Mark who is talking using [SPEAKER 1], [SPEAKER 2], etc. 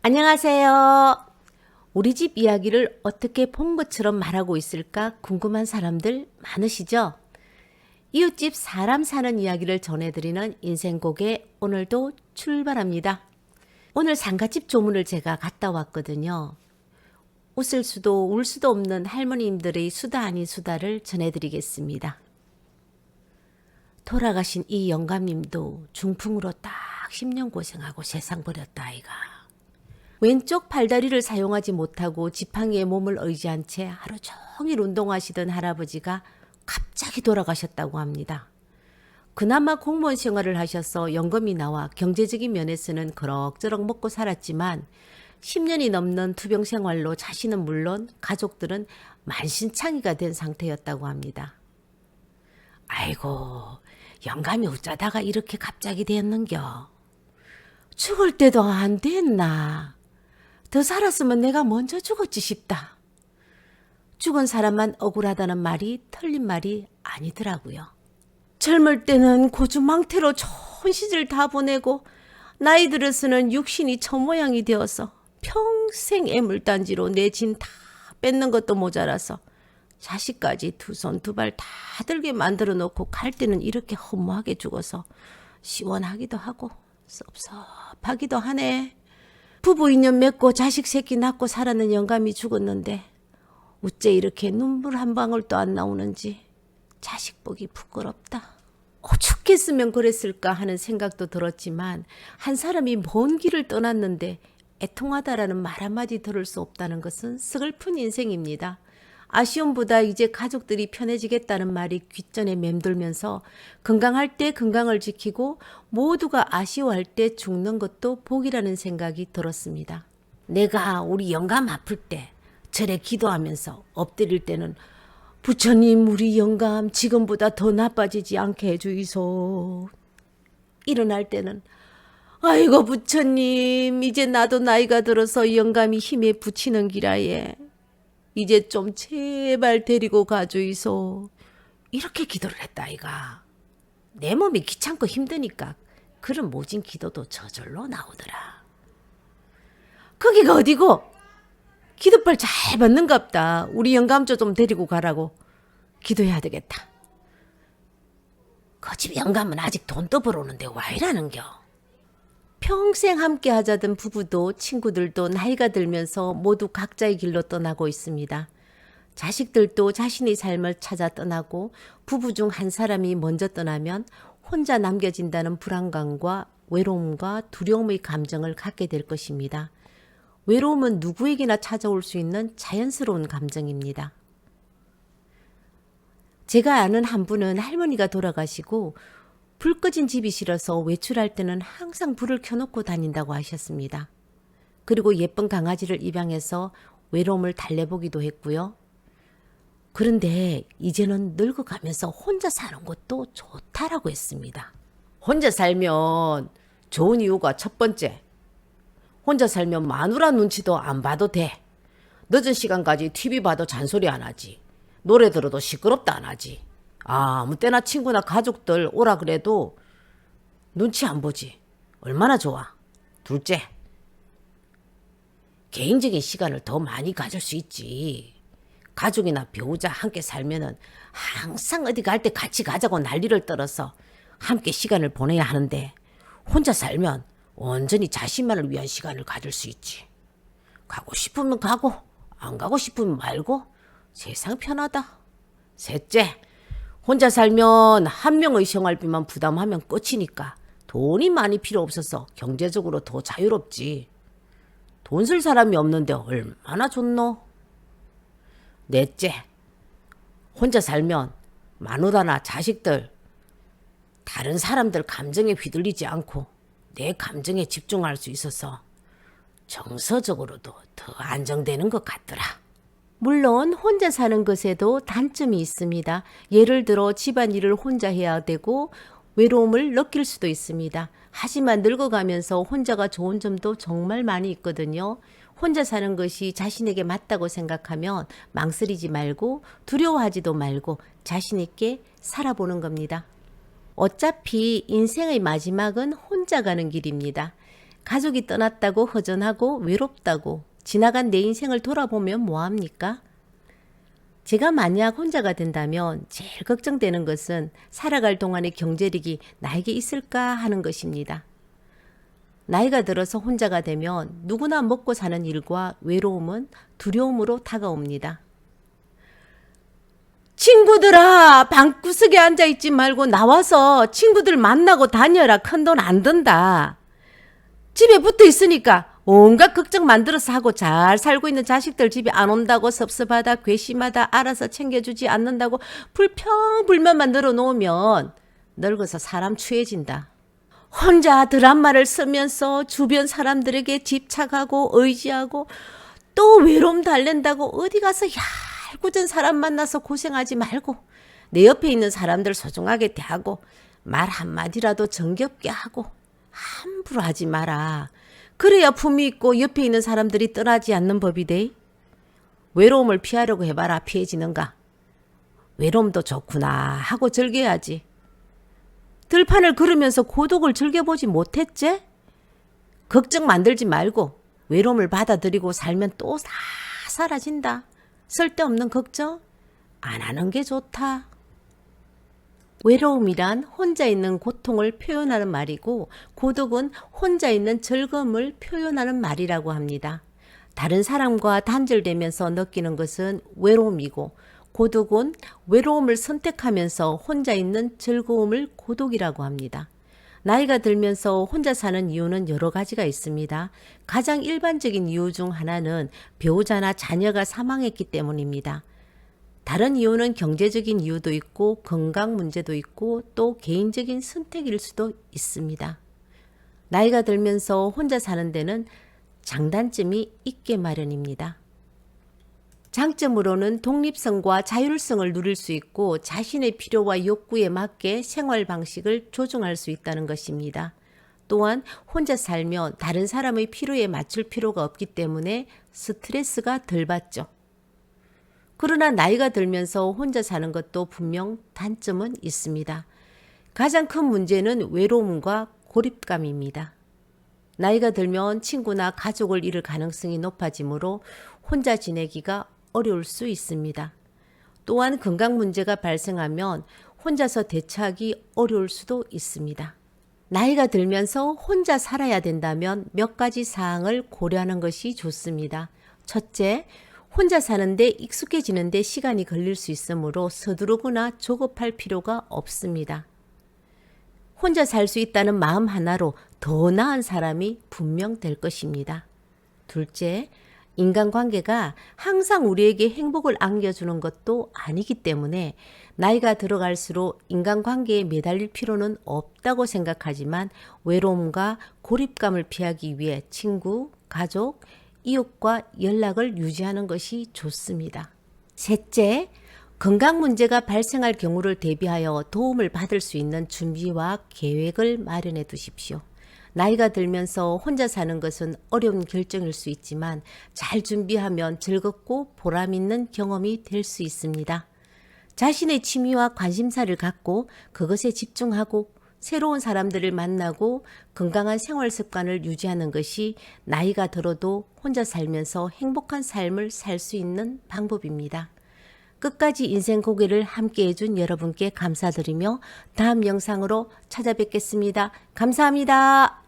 [SPEAKER 1] 안녕하세요. 우리 집 이야기를 어떻게 본 것처럼 말하고 있을까 궁금한 사람들 많으시죠? 이웃집 사람 사는 이야기를 전해드리는 인생곡에 오늘도 출발합니다. 오늘 상가집 조문을 제가 갔다 왔거든요. 웃을 수도 울 수도 없는 할머님들의 수다 아닌 수다를 전해드리겠습니다. 돌아가신 이 영감님도 중풍으로 딱 10년 고생하고 세상 버렸다 아이가. 왼쪽 팔다리를 사용하지 못하고 지팡이에 몸을 의지한 채 하루 종일 운동하시던 할아버지가 갑자기 돌아가셨다고 합니다. 그나마 공무원 생활을 하셔서 연금이 나와 경제적인 면에서는 그럭저럭 먹고 살았지만 10년이 넘는 투병 생활로 자신은 물론 가족들은 만신창이가 된 상태였다고 합니다. 아이고, 영감이 어쩌다가 이렇게 갑자기 됐는겨. 죽을 때도 안 됐나. 더 살았으면 내가 먼저 죽었지 싶다. 죽은 사람만 억울하다는 말이 틀린 말이 아니더라고요. 젊을 때는 고주망태로 좋은 시절 다 보내고 나이 들어서는 육신이 처모양이 되어서 평생 애물단지로 내 짐 다 뺏는 것도 모자라서 자식까지 두 손 두 발 다 들게 만들어 놓고 갈 때는 이렇게 허무하게 죽어서 시원하기도 하고 섭섭하기도 하네. 부부 인연 맺고 자식 새끼 낳고 살았는 영감이 죽었는데 어째 이렇게 눈물 한 방울도 안 나오는지 자식 보기 부끄럽다. 오죽했으면 그랬을까 하는 생각도 들었지만 한 사람이 먼 길을 떠났는데 애통하다라는 말 한마디 들을 수 없다는 것은 슬픈 인생입니다. 아쉬움보다 이제 가족들이 편해지겠다는 말이 귓전에 맴돌면서 건강할 때 건강을 지키고 모두가 아쉬워할 때 죽는 것도 복이라는 생각이 들었습니다. 내가 우리 영감 아플 때 절에 기도하면서 엎드릴 때는 부처님 우리 영감 지금보다 더 나빠지지 않게 해주이소. 일어날 때는 아이고 부처님 이제 나도 나이가 들어서 영감이 힘에 부치는 기라에 이제 좀 제발 데리고 가주이소. 이렇게 기도를 했다 아이가. 내 몸이 귀찮고 힘드니까 그런 모진 기도도 저절로 나오더라. 거기가 어디고? 기도빨 잘 받는갑다. 우리 영감조 좀 데리고 가라고 기도해야 되겠다. 그 집 영감은 아직 돈도 벌어오는데 와 이라는겨. 평생 함께 하자던 부부도 친구들도 나이가 들면서 모두 각자의 길로 떠나고 있습니다. 자식들도 자신의 삶을 찾아 떠나고 부부 중 한 사람이 먼저 떠나면 혼자 남겨진다는 불안감과 외로움과 두려움의 감정을 갖게 될 것입니다. 외로움은 누구에게나 찾아올 수 있는 자연스러운 감정입니다. 제가 아는 한 분은 할머니가 돌아가시고 불 꺼진 집이 싫어서 외출할 때는 항상 불을 켜놓고 다닌다고 하셨습니다. 그리고 예쁜 강아지를 입양해서 외로움을 달래보기도 했고요. 그런데 이제는 늙어가면서 혼자 사는 것도 좋다라고 했습니다. 혼자 살면 좋은 이유가 첫 번째, 혼자 살면 마누라 눈치도 안 봐도 돼. 늦은 시간까지 TV 봐도 잔소리 안 하지. 노래 들어도 시끄럽다 안 하지. 아무 때나 친구나 가족들 오라 그래도 눈치 안 보지. 얼마나 좋아. 둘째, 개인적인 시간을 더 많이 가질 수 있지. 가족이나 배우자 함께 살면은 항상 어디 갈 때 같이 가자고 난리를 떨어서 함께 시간을 보내야 하는데 혼자 살면 온전히 자신만을 위한 시간을 가질 수 있지. 가고 싶으면 가고 안 가고 싶으면 말고 세상 편하다. 셋째, 혼자 살면 한 명의 생활비만 부담하면 끝이니까 돈이 많이 필요 없어서 경제적으로 더 자유롭지. 돈 쓸 사람이 없는데 얼마나 좋노? 넷째, 혼자 살면 마누라나 자식들, 다른 사람들 감정에 휘둘리지 않고 내 감정에 집중할 수 있어서 정서적으로도 더 안정되는 것 같더라. 물론 혼자 사는 것에도 단점이 있습니다. 예를 들어 집안일을 혼자 해야 되고 외로움을 느낄 수도 있습니다. 하지만 늙어가면서 혼자가 좋은 점도 정말 많이 있거든요. 혼자 사는 것이 자신에게 맞다고 생각하면 망설이지 말고 두려워하지도 말고 자신 있게 살아보는 겁니다. 어차피 인생의 마지막은 혼자 가는 길입니다. 가족이 떠났다고 허전하고 외롭다고 지나간 내 인생을 돌아보면 뭐합니까? 제가 만약 혼자가 된다면 제일 걱정되는 것은 살아갈 동안의 경제력이 나에게 있을까 하는 것입니다. 나이가 들어서 혼자가 되면 누구나 먹고 사는 일과 외로움은 두려움으로 다가옵니다. 친구들아, 방구석에 앉아있지 말고 나와서 친구들 만나고 다녀라. 큰돈 안 든다. 집에 붙어 있으니까 온갖 걱정 만들어서 하고 잘 살고 있는 자식들 집에 안 온다고 섭섭하다, 괘씸하다, 알아서 챙겨주지 않는다고 불평불만만 늘어놓으면 늙어서 사람 추해진다. 혼자 드라마를 쓰면서 주변 사람들에게 집착하고 의지하고 또 외로움 달랜다고 어디 가서 얄궂은 사람 만나서 고생하지 말고 내 옆에 있는 사람들 소중하게 대하고 말 한마디라도 정겹게 하고 함부로 하지 마라. 그래야 품위 있고 옆에 있는 사람들이 떠나지 않는 법이대. 외로움을 피하려고 해봐라. 피해지는가? 외로움도 좋구나 하고 즐겨야지. 들판을 걸으면서 고독을 즐겨보지 못했지? 걱정 만들지 말고 외로움을 받아들이고 살면 또 다 사라진다. 쓸데없는 걱정 안 하는 게 좋다. 외로움이란 혼자 있는 고통을 표현하는 말이고 고독은 혼자 있는 즐거움을 표현하는 말이라고 합니다. 다른 사람과 단절되면서 느끼는 것은 외로움이고 고독은 외로움을 선택하면서 혼자 있는 즐거움을 고독이라고 합니다. 나이가 들면서 혼자 사는 이유는 여러 가지가 있습니다. 가장 일반적인 이유 중 하나는 배우자나 자녀가 사망했기 때문입니다. 다른 이유는 경제적인 이유도 있고 건강 문제도 있고 또 개인적인 선택일 수도 있습니다. 나이가 들면서 혼자 사는 데는 장단점이 있게 마련입니다. 장점으로는 독립성과 자율성을 누릴 수 있고 자신의 필요와 욕구에 맞게 생활 방식을 조정할 수 있다는 것입니다. 또한 혼자 살면 다른 사람의 필요에 맞출 필요가 없기 때문에 스트레스가 덜 받죠. 그러나 나이가 들면서 혼자 사는 것도 분명 단점은 있습니다. 가장 큰 문제는 외로움과 고립감입니다. 나이가 들면 친구나 가족을 잃을 가능성이 높아지므로 혼자 지내기가 어려울 수 있습니다. 또한 건강 문제가 발생하면 혼자서 대처하기 어려울 수도 있습니다. 나이가 들면서 혼자 살아야 된다면 몇 가지 사항을 고려하는 것이 좋습니다. 첫째, 혼자 사는데 익숙해지는데 시간이 걸릴 수 있으므로 서두르거나 조급할 필요가 없습니다. 혼자 살 수 있다는 마음 하나로 더 나은 사람이 분명 될 것입니다. 둘째, 인간관계가 항상 우리에게 행복을 안겨주는 것도 아니기 때문에 나이가 들어갈수록 인간관계에 매달릴 필요는 없다고 생각하지만 외로움과 고립감을 피하기 위해 친구, 가족, 이웃과 연락을 유지하는 것이 좋습니다. 셋째, 건강 문제가 발생할 경우를 대비하여 도움을 받을 수 있는 준비와 계획을 마련해 두십시오. 나이가 들면서 혼자 사는 것은 어려운 결정일 수 있지만 잘 준비하면 즐겁고 보람 있는 경험이 될 수 있습니다. 자신의 취미와 관심사를 갖고 그것에 집중하고 새로운 사람들을 만나고 건강한 생활 습관을 유지하는 것이 나이가 들어도 혼자 살면서 행복한 삶을 살 수 있는 방법입니다. 끝까지 인생 고개를 함께 해준 여러분께 감사드리며 다음 영상으로 찾아뵙겠습니다. 감사합니다.